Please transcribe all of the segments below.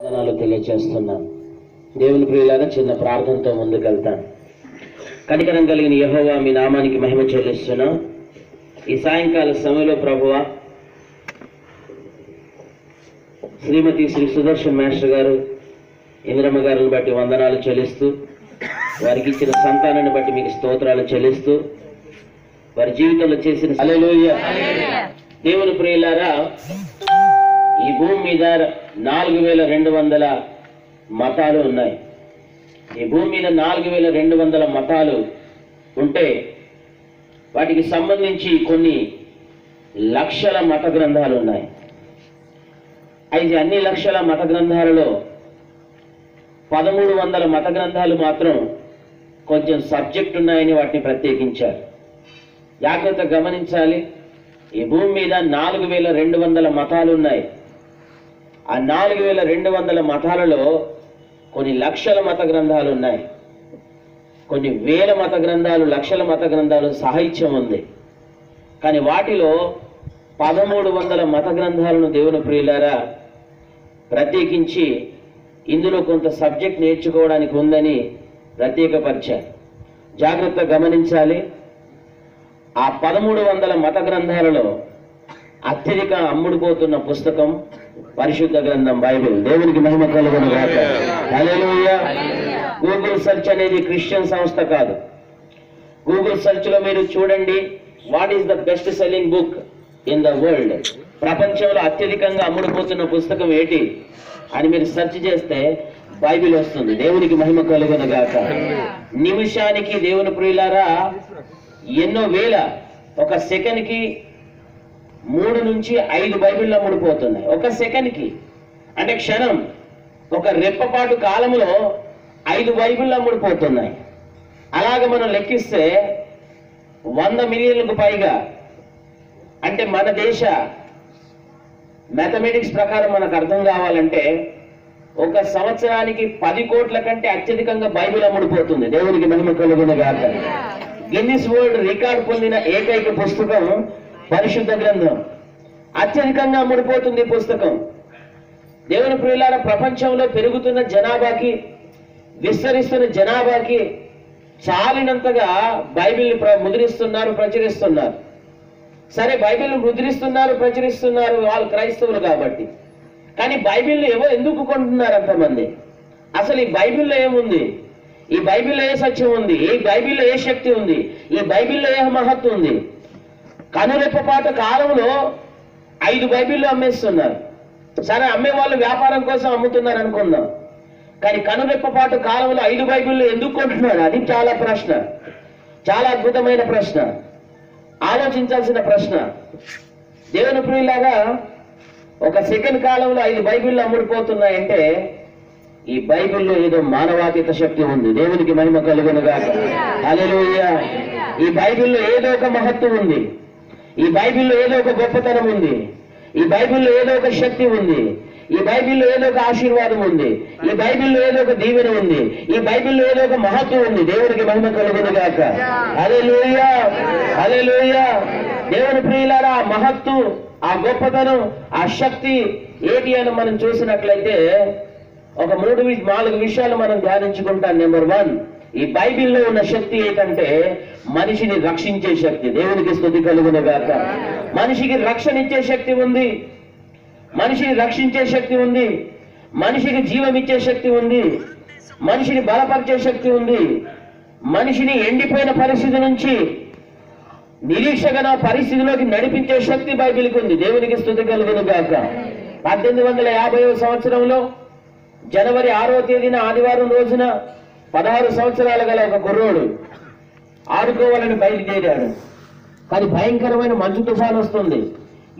తెలియజేస్తున్నాను. దేవుని ప్రియులారా, చిన్న ప్రార్థనతో ముందుకెళ్తాను. కనికరం కలిగిన యెహోవా, మీ నామానికి మహిమ చెల్లిస్తున్నాం. ఈ సాయంకాల సమయంలో ప్రభువా, శ్రీమతి శ్రీ సుదర్శన్ మాస్టర్ గారు, ఇంద్రమ్మ గారిని బట్టి వందనాలు చెల్లిస్తూ, వారికి ఇచ్చిన సంతానాన్ని బట్టి మీకు స్తోత్రాలు చెల్లిస్తూ, వారి జీవితంలో చేసిన హల్లెలూయా. దేవుని ప్రియులారా, ఈ భూమి మీద 4200 మతాలు ఉన్నాయి. ఈ భూమి మీద 4200 మతాలు ఉంటే వాటికి సంబంధించి కొన్ని లక్షల మత గ్రంథాలు ఉన్నాయి. అయితే అన్ని లక్షల మత గ్రంథాలలో 1300 మత గ్రంథాలు మాత్రం కొంచెం సబ్జెక్ట్ ఉన్నాయని వాటిని ప్రత్యేకించారు. జాగ్రత్త గమనించాలి. ఈ భూమి మీద 4200 మతాలు ఉన్నాయి. ఆ 4200 మతాలలో కొన్ని లక్షల మత గ్రంథాలు ఉన్నాయి. కొన్ని వేల మత గ్రంథాలు, లక్షల మత గ్రంథాలు సాహిత్యం ఉంది. కానీ వాటిలో 1300 మత గ్రంథాలను దేవుని ప్రియులారా ప్రత్యేకించి ఇందులో కొంత సబ్జెక్ట్ నేర్చుకోవడానికి ఉందని ప్రత్యేకపరిచారు. జాగ్రత్త గమనించాలి. ఆ 1300 మత గ్రంథాలలో అత్యధిక అమ్ముడుపోతున్న పుస్తకం పరిశుద్ధ గ్రంథం బైబిల్. దేవునికి మహిమ కలుగును గాక. హల్లెలూయా. గూగుల్ సెర్చ్ అనేది క్రిస్టియన్ సంస్థ కాదు. గూగుల్ సెర్చ్ లో మీరు చూడండి, what is the best selling book in the world, ప్రపంచంలో అత్యధికంగా అమ్ముడుపోతున్న పుస్తకం ఏంటి అని మీరు సెర్చ్ చేస్తే బైబిల్ వస్తుంది. దేవునికి మహిమ కలుగును గాక. నిమిషానికి దేవుని ప్రియులారా ఎన్నో వేల, ఒక సెకండ్కి 3 నుంచి 5 బైబిళ్ళు అమ్ముడుపోతున్నాయి. ఒక సెకండ్కి అంటే క్షణం, ఒక రెప్పపాటు కాలంలో 5 బైబిళ్ళు అమ్ముడుపోతున్నాయి. అలాగ మనం లెక్కిస్తే 100 మిలియన్లకు పైగా, అంటే మన దేశ మ్యాథమెటిక్స్ ప్రకారం మనకు అర్థం కావాలంటే ఒక సంవత్సరానికి 10 కోట్ల కంటే అత్యధికంగా బైబిల్ అమ్ముడుపోతుంది. దేవునికి మహిమ కలుగును గాక. గిన్నిస్ వరల్డ్ రికార్డ్ పొందిన ఏకైక పుస్తకం పరిశుద్ధ గ్రంథం. అత్యధికంగా అమ్ముడుపోతుంది పుస్తకం. దేవుని ప్రియులారా, ప్రపంచంలో పెరుగుతున్న జనాభాకి, విస్తరిస్తున్న జనాభాకి చాలినంతగా బైబిల్ని ముద్రిస్తున్నారు, ప్రచురిస్తున్నారు. సరే, బైబిల్ని ముద్రిస్తున్నారు, ప్రచురిస్తున్నారు వాళ్ళు క్రైస్తవులు కాబట్టి. కానీ బైబిల్ని ఎందుకు కొంటున్నారు అంతమంది? అసలు ఈ బైబిల్లో ఏముంది? ఈ బైబిల్లో ఏ సత్యం ఉంది? ఈ బైబిల్లో ఏ శక్తి ఉంది? ఈ బైబిల్లో ఏ మహత్వం ఉంది? కనురెప్పపాటు కాలంలో 5 బైబిళ్ళు అమ్మేస్తున్నారు. సరే, అమ్మే వాళ్ళు వ్యాపారం కోసం అమ్ముతున్నారు అనుకుందాం. కానీ కనురెప్పపాటు కాలంలో 5 బైబిళ్ళు ఎందుకు కొంటున్నారు? అది చాలా ప్రశ్న, చాలా అద్భుతమైన ప్రశ్న, ఆలోచించాల్సిన ప్రశ్న. దేవుని ప్రియులాగా ఒక సెకండ్ కాలంలో 5 బైబిళ్ళు అమ్ముడుపోతున్నాయంటే ఈ బైబిల్లో ఏదో మానవాతీత శక్తి ఉంది. దేవునికి మహిమ కలుగును గాక. హల్లెలూయా. ఈ బైబిల్లో ఏదో ఒక మహత్వం ఉంది. ఈ బైబిల్లో ఏదో ఒక గొప్పతనం ఉంది. ఈ బైబిల్లో ఏదో ఒక శక్తి ఉంది. ఈ బైబిల్లో ఏదో ఒక ఆశీర్వాదం ఉంది. ఈ బైబిల్లో ఏదో ఒక దీవెన ఉంది. ఈ బైబిల్లో ఏదో ఒక మహత్వం ఉంది. దేవునికి మహిమ కలుగును గాక. హల్లెలూయా, హల్లెలూయా. దేవుని ప్రియులారా, ఆ మహత్తు, ఆ గొప్పతనం, ఆ శక్తి ఏంటి అని మనం చూసినట్లయితే ఒక 3-4 విషయాలు మనం ధ్యానించుకుంటాం. నెంబర్ 1, ఈ బైబిల్లో ఉన్న శక్తి ఏంటంటే మనిషిని రక్షించే శక్తి. దేవునికి స్తుతి కలుగును గాక. మనిషికి రక్షణ ఇచ్చే శక్తి ఉంది. మనిషిని రక్షించే శక్తి ఉంది. మనిషికి జీవం ఇచ్చే శక్తి ఉంది. మనిషిని బలపరిచే శక్తి ఉంది. మనిషిని ఎండిపోయిన పరిస్థితి నుంచి నిరీక్షణ పరిస్థితిలోకి నడిపించే శక్తి బైబిల్కి ఉంది. దేవునికి స్తుతి కలుగును గాక. 1850వ సంవత్సరంలో జనవరి 6వ తేదీన ఆదివారం రోజున 16 సంవత్సరాలు గల ఒక కుర్రోడు ఆడుకోవాలని బయలుదేరాడు. కానీ భయంకరమైన మంచు తుఫాను వస్తుంది.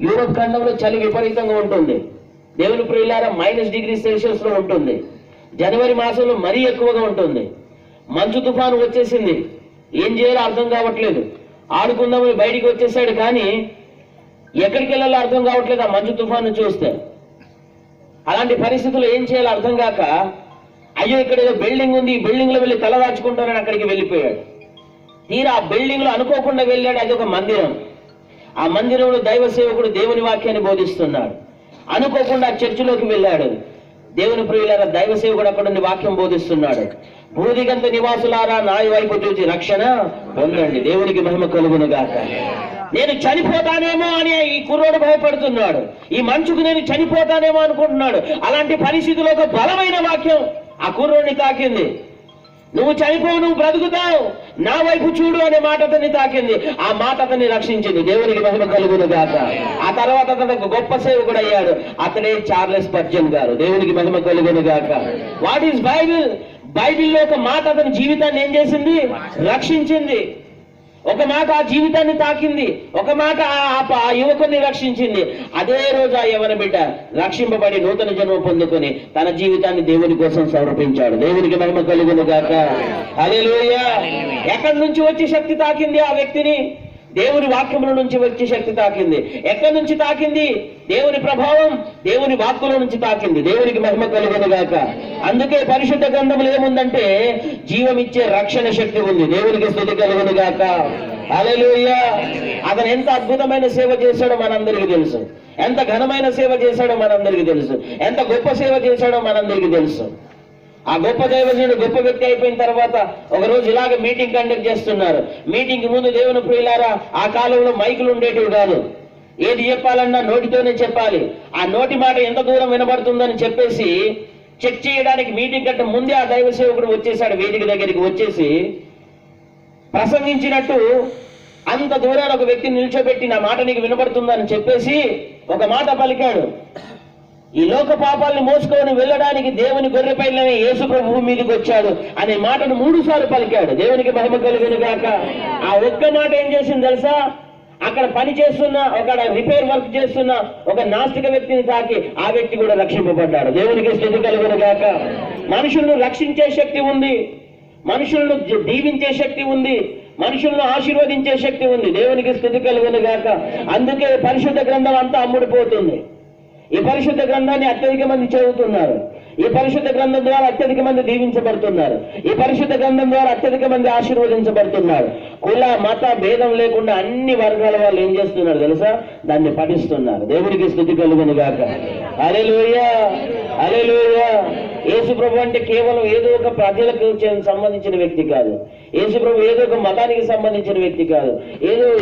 యూరోప్ ఖండంలో చలి విపరీతంగా ఉంటుంది. దేవుని ప్రియులారా, -°C ఉంటుంది. జనవరి మాసంలో మరీ ఎక్కువగా ఉంటుంది. మంచు తుఫాను వచ్చేసింది. ఏం చేయాలో అర్థం కావట్లేదు. ఆడుకుందామని బయటికి వచ్చేసాడు, కానీ ఎక్కడికి వెళ్ళాలో అర్థం కావట్లేదు ఆ మంచు తుఫాను చూస్తే. అలాంటి పరిస్థితుల్లో ఏం చేయాలో అర్థం కాక, అయ్యో ఇక్కడ ఏదో బిల్డింగ్ ఉంది, ఈ బిల్డింగ్ లో వెళ్ళి తలదాచుకుంటానని అక్కడికి వెళ్ళిపోయాడు. తీరా ఆ బిల్డింగ్ లో అనుకోకుండా వెళ్ళాడు. అది ఒక మందిరం. ఆ మందిరంలో దైవ సేవకుడు దేవుని వాక్యాన్ని బోధిస్తున్నాడు. అనుకోకుండా చర్చిలోకి వెళ్ళాడు. దేవుని ప్రియులారా, దైవ సేవకుడు అక్కడ నుండి వాక్యం బోధిస్తున్నాడు. భూదిగంత నివాసులారా నా వైపు చూసి రక్షణ పొందండి. దేవునికి మహిమ కలుగును గాక. నేను చనిపోతానేమో అని ఈ కుర్రోడు భయపడుతున్నాడు. ఈ మంచుకు నేను చనిపోతానేమో అనుకుంటున్నాడు. అలాంటి పరిస్థితిలో ఒక బలమైన వాక్యం ఆ కుర్రోడిని తాకింది. నువ్వు చనిపోవు, నువ్వు బ్రతుకుతావు, నా వైపు చూడు అనే మాట అతన్ని తాకింది. ఆ మాట అతన్ని రక్షించింది. దేవునికి మహిమ కలుగును గాక. ఆ తర్వాత అతను ఒక గొప్ప సేవకుడు అయ్యాడు. అతనే చార్లెస్ స్పర్జన్ గారు. దేవునికి మహిమ కలుగును గాక. What is Bible? బైబిల్లో ఒక మాట అతని జీవితాన్ని ఏం చేసింది? రక్షించింది. ఒక మాట ఆ జీవితాన్ని తాకింది. ఒక మాట ఆ యువకుని రక్షించింది. అదే రోజు ఆ యవన బిడ్డ రక్షింపబడి నూతన జన్మ పొందుకొని తన జీవితాన్ని దేవుని కోసం సమర్పించాడు. దేవునికి మహిమ కలుగును గాక. హల్లెలూయా. ఎక్కడి నుంచి వచ్చి శక్తి తాకింది ఆ వ్యక్తిని? దేవుని వాక్యముల నుంచి వచ్చే శక్తి తాకింది. ఎక్కడి నుంచి తాకింది? దేవుని ప్రభావం దేవుని వాక్కుల నుంచి తాకింది. దేవునికి మహిమ కలుగును గాక. అందుకే పరిశుద్ధ గ్రంథములు ఏముందంటే జీవమిచ్చే రక్షణ శక్తి ఉంది. దేవునికి స్తుతి కలుగును గాక. హల్లెలూయా. అతను ఎంత అద్భుతమైన సేవ చేశాడో మనందరికీ తెలుసు. ఎంత ఘనమైన సేవ చేశాడో మనందరికీ తెలుసు. ఎంత గొప్ప సేవ చేశాడో మనందరికీ తెలుసు. ఆ గొప్ప దైవజనుడు గొప్ప వ్యక్తి అయిపోయిన తర్వాత ఒక రోజు ఇలాగ మీటింగ్ కండక్ట్ చేస్తున్నారు. మీటింగ్ ముందు దేవుని ప్రియులారా, ఆ కాలంలో మైకులు ఉండేటివి కాదు. ఏది చెప్పాలన్నా నోటితోనే చెప్పాలి. ఆ నోటి మాట ఎంత దూరం వినబడుతుందని చెప్పేసి చెక్ చేయడానికి మీటింగ్ కంటే ముందే ఆ దైవ సేవకుడు వచ్చేసాడు. వేదిక దగ్గరికి వచ్చేసి ప్రసంగించినట్టు అంత దూరాన్ని ఒక వ్యక్తిని నిల్చోబెట్టి నా మాట నీకు వినబడుతుందని చెప్పేసి ఒక మాట పలికాడు. ఈ లోక పాపాలను మోసుకొని వెళ్ళడానికి దేవుని గొర్రెపైనే యేసు ప్రభు భూమి మీదకి వచ్చాడు అనే మాటను 3 సార్లు పలికాడు. దేవునికి మహిమ కలుగును గాక. ఆ ఒక్క మాట ఏం చేసింది తెలుసా? అక్కడ పని చేస్తున్న, అక్కడ రిపేర్ వర్క్ చేస్తున్న ఒక నాస్తిక వ్యక్తిని తాకి ఆ వ్యక్తి కూడా రక్షింపబడ్డాడు. దేవునికి స్తుతి కలుగును గాక. మనుషులను రక్షించే శక్తి ఉంది. మనుషులను దీవించే శక్తి ఉంది. మనుషులను ఆశీర్వదించే శక్తి ఉంది. దేవునికి స్తుతి కలుగును గాక. అందుకే పరిశుద్ధ గ్రంథం అంతా అమ్ముడిపోతుంది. ఈ పరిశుద్ధ గ్రంథాన్ని అత్యధిక మంది చదువుతున్నారు. ఈ పరిశుద్ధ గ్రంథం ద్వారా అత్యధిక మంది దీవించబడుతున్నారు. ఈ పరిశుద్ధ గ్రంథం ద్వారా అత్యధిక మంది ఆశీర్వదించబడుతున్నారు. కుల మత భేదం లేకుండా అన్ని వర్గాల వాళ్ళు ఏం చేస్తున్నారు తెలుసా? దాన్ని పఠిస్తున్నారు. దేవునికి స్తుతి కలుగును గాక. హల్లెలూయా. హల్లెలూయా. యేసు ప్రభు అంటే కేవలం ఏదో ఒక ప్రజలకు సంబంధించిన వ్యక్తి కాదు. యేసు ప్రభు ఏదో ఒక మతానికి సంబంధించిన వ్యక్తి కాదు.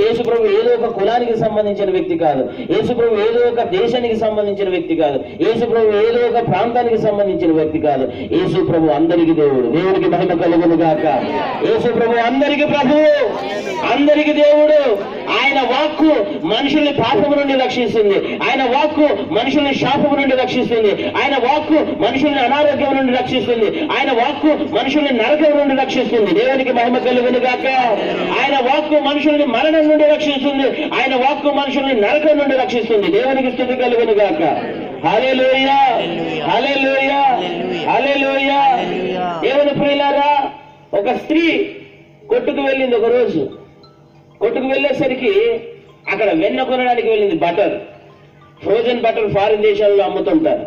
యేసు ప్రభు ఏదో ఒక కులానికి సంబంధించిన వ్యక్తి కాదు. యేసు ప్రభు ఏదో ఒక దేశానికి సంబంధించిన వ్యక్తి కాదు. యేసు ప్రభు ఏదో ఒక ప్రాంతానికి సంబంధించిన వ్యక్తి కాదు. యేసు ప్రభు అందరికి దేవుడు. దేవునికి మహిమ కలుగును గాక. యేసు ప్రభు అందరికి ప్రభువు, అందరికి దేవుడు. ఆయన వాక్కు మనుషుల్ని పాపము నుండి రక్షిస్తుంది. ఆయన వాక్కు మనుషుల్ని శాపము నుండి రక్షిస్తుంది. ఆయన వాక్కు మనుషుల్ని అనారోగ్యం నుండి రక్షిస్తుంది. ఆయన వాక్కు మనుషుల్ని నరకం నుండి రక్షిస్తుంది. దేవునికి మహిమ కలుగును గాక. ఆయన వాక్కు మనుషుల్ని మరణం నుండి రక్షిస్తుంది. ఆయన వాక్కు మనుషుల్ని నరకం నుండి రక్షిస్తుంది. దేవునికి స్తుతి కలుగును గాక. హల్లెలూయా. హల్లెలూయా. హల్లెలూయా. దేవుని ప్రియులారా, ఒక స్త్రీ కొట్టుకు వెళ్ళింది. ఒక రోజు కొట్టుకు వెళ్ళేసరికి అక్కడ వెన్న కొనడానికి వెళ్ళింది. బటర్, ఫ్రోజన్ బటర్ ఫారిన్ దేశాల్లో అమ్ముతుంటారు.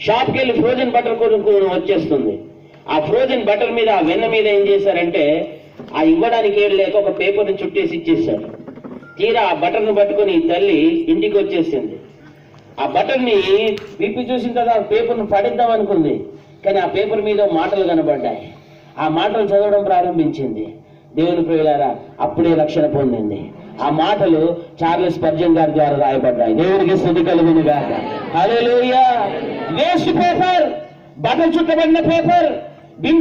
షాప్కి వెళ్ళి ఫ్రోజన్ బటర్ కొనుక్కొని వచ్చేస్తుంది. ఆ ఫ్రోజన్ బటర్ మీద, ఆ వెన్న మీద ఏం చేశారంటే ఆ ఇవ్వడానికి ఏం లేక ఒక పేపర్ని చుట్టేసి ఇచ్చేసారు. తీరా ఆ బటర్ను పట్టుకొని తల్లి ఇంటికి వచ్చేసింది. ఆ బటర్ని విప్పి చూసిన తర్వాత ఆ పేపర్ను పడేద్దాం అనుకుంది. కానీ ఆ పేపర్ మీద మాటలు కనబడ్డాయి. ఆ మాటలు చదవడం ప్రారంభించింది. దేవుని ప్రియులారా, అప్పుడే రక్షణ పొందింది. ఆ మాటలు చార్లెస్ స్పర్జన్ గారి ద్వారా రాయబడ్డాయి. దేవునికి స్తుతి కలుగును గాక. హల్లెలూయా. వేస్ట్ పేపర్, బటన్ చుట్టబడిన పేపర్, బిన్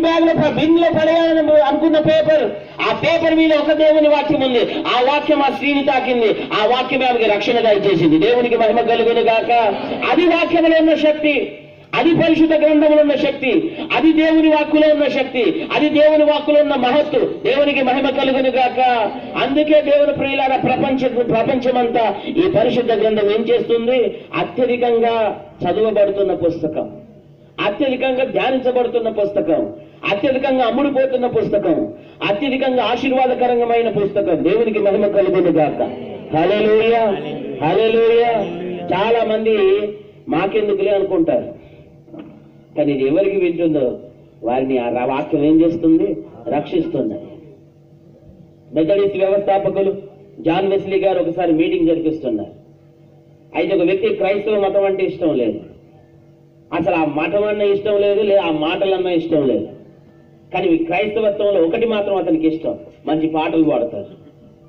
లో పడేయాలని అనుకున్న పేపర్, ఆ పేపర్ మీద ఒక దేవుని వాక్యం ఉంది. ఆ వాక్యం ఆ స్త్రీని తాకింది. ఆ వాక్యం ఆమెకి రక్షణ దయచేసింది. దేవునికి మహిమ కలుగును గాక. అది వాక్యంలో ఉన్న శక్తి, అది పరిశుద్ధ గ్రంథంలో ఉన్న శక్తి, అది దేవుని వాక్కులో ఉన్న శక్తి, అది దేవుని వాక్కులో ఉన్న మహత్తు. దేవునికి మహిమ కలుగును గాక. అందుకే దేవుని ప్రియులారా, ప్రపంచమంతా ఈ పరిశుద్ధ గ్రంథం ఏం చేస్తుంది? అత్యధికంగా చదవబడుతున్న పుస్తకం, అత్యధికంగా ధ్యానించబడుతున్న పుస్తకం, అత్యధికంగా అమ్ముడుపోతున్న పుస్తకం, అత్యధికంగా ఆశీర్వాదకరమైన పుస్తకం. దేవునికి మహిమ కలుగును గాక. హల్లెలూయా. హల్లెలూయా. చాలా మంది మాకెందుకులే అనుకుంటారు. కానీ ఇది ఎవరికి వింటుందో వారిని ఆ వాక్యం ఏం చేస్తుంది? రక్షిస్తుంది. మెథడిస్ట్ వ్యవస్థాపకులు జాన్ వెస్లీ గారు ఒకసారి మీటింగ్ జరిపిస్తున్నారు. అయితే ఒక వ్యక్తి క్రైస్తవ మతం అంటే ఇష్టం లేదు. అసలు ఆ మఠం అన్న ఇష్టం లేదు, లేదా ఆ మాటలన్నా ఇష్టం లేదు. కానీ క్రైస్తవత్వంలో ఒకటి మాత్రం అతనికి ఇష్టం, మంచి పాటలు పాడతారు.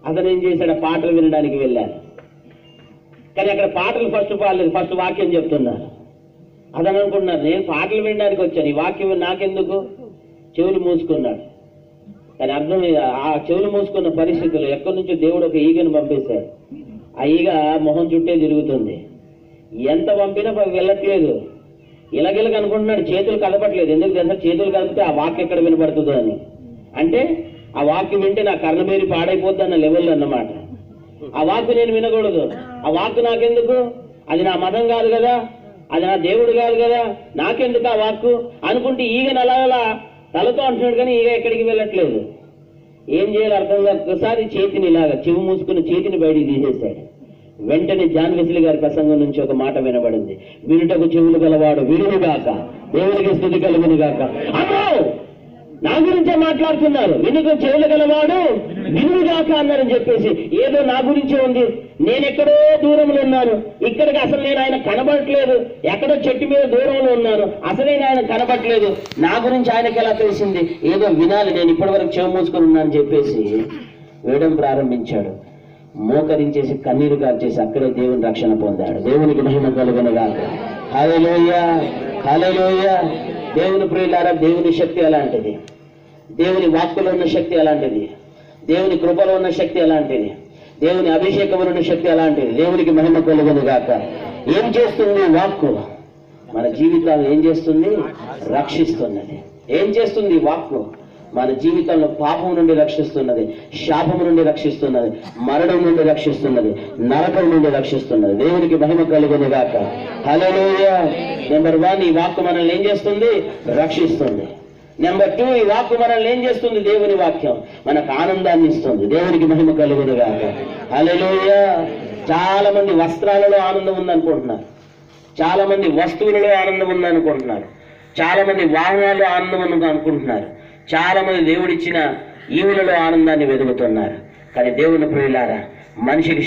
అతను ఏం చేశాడు, ఆ పాటలు వినడానికి వెళ్ళారు. కానీ అక్కడ పాటలు ఫస్ట్ పాడలేదు, ఫస్ట్ వాక్యం చెప్తున్నారు. అతను అనుకుంటున్నారు, నేను పాటలు వినడానికి వచ్చాను, ఈ వాక్యం నాకెందుకు? చెవులు మూసుకున్నాడు. కానీ అర్థం, ఆ చెవులు మూసుకున్న పరిస్థితుల్లో ఎక్కడి నుంచో దేవుడు ఒక ఈగను పంపేశాడు. ఆ ఈగ మొహం చుట్టే తిరుగుతుంది. ఎంత పంపినా వెళ్ళట్లేదు. ఇలాగిలగ అనుకుంటున్నాడు, చేతులు కదపట్లేదు. ఎందుకు తెలుసా? చేతులు కదిపితే ఆ వాక్యం ఎక్కడ వినపడుతుందో అని. అంటే ఆ వాక్యం వింటే నా కర్ణమేరి పాడైపోద్ది అన్న లెవెల్లో అన్నమాట. ఆ వాక్కు నేను వినకూడదు, ఆ వాక్కు నాకెందుకు? అది నా మతం కాదు కదా, అది నా దేవుడు కాదు కదా, నాకెందుకు ఆ వాక్కు అనుకుంటే ఈగను అలా తలతో అంటున్నాడు. కానీ ఈగ ఎక్కడికి వెళ్ళట్లేదు. ఏం చేయాలి అర్థం కాదు. ఒకసారి చేతిని ఇలాగా చెవు మూసుకున్న చేతిని బయటికి తీసేశాడు. వెంటనే జాన్ వెస్లీ గారి ప్రసంగం నుంచి ఒక మాట వినబడింది, వినుటకు చెవులు గలవాడు వినుగాక, దేవునికి స్తుతి కలుగునుగాక. అమ్మో, నా గురించే మాట్లాడుతున్నారు. వినుక చెవులు గలవాడు వినుగాక అన్నారని చెప్పేసి ఏదో నా గురించే ఉంది. నేనెక్కడో దూరంలో ఉన్నాను, ఇక్కడికి అసలు నేను ఆయన కనబడట్లేదు. ఎక్కడో చెట్టు మీద దూరంలో ఉన్నాను, అసలే ఆయన కనబడట్లేదు. నా గురించి ఆయనకి ఎలా తెలిసింది? ఏదో వినాలి, నేను ఇప్పటి వరకు చెవు మూసుకొని ఉన్నానని చెప్పేసి వేయడం ప్రారంభించాడు. మోకరించేసి కన్నీరు కార్చేసి అక్కడే దేవుని రక్షణ పొందాడు. దేవునికి మహిమ కలుగునుగాక. హల్లెలూయా, హల్లెలూయా. దేవుని ప్రియులారా, దేవుని శక్తి అలాంటిది, దేవుని వాక్కులో ఉన్న శక్తి అలాంటిది, దేవుని కృపలో ఉన్న శక్తి అలాంటిది, దేవుని అభిషేకంలో ఉన్న శక్తి అలాంటిది. దేవునికి మహిమ కలుగునుగాక. ఏం చేస్తుంది వాక్కు? మన జీవితాలను ఏం చేస్తుంది? రక్షిస్తున్నది. ఏం చేస్తుంది వాక్కు? మన జీవితంలో పాపం నుండి రక్షిస్తున్నది, శాపము నుండి రక్షిస్తున్నది, మరణం నుండి రక్షిస్తున్నది, నరకం నుండి రక్షిస్తున్నది. దేవునికి మహిమ కలుగునుగాక. హల్లెలూయా. నెంబర్ 1, ఈ వాక్కు మనల్ని ఏం చేస్తుంది? రక్షిస్తుంది. నెంబర్ 2, ఈ వాక్కు మనల్ని ఏం చేస్తుంది? దేవుని వాక్యం మనకు ఆనందాన్ని ఇస్తుంది. దేవునికి మహిమ కలుగునుగాక. హల్లెలూయా. చాలా మంది వస్త్రాలలో ఆనందం ఉందనుకుంటున్నారు, చాలా మంది వస్తువులలో ఆనందం ఉందనుకుంటున్నారు, చాలా మంది వాహనాల్లో ఆనందం ఉందనుకుంటున్నారు, చాలా మంది దేవుడిచ్చిన ఈవులలో ఆనందాన్ని వెతుకుతున్నారు. కానీ దేవుని ప్రియులారా, మనిషికి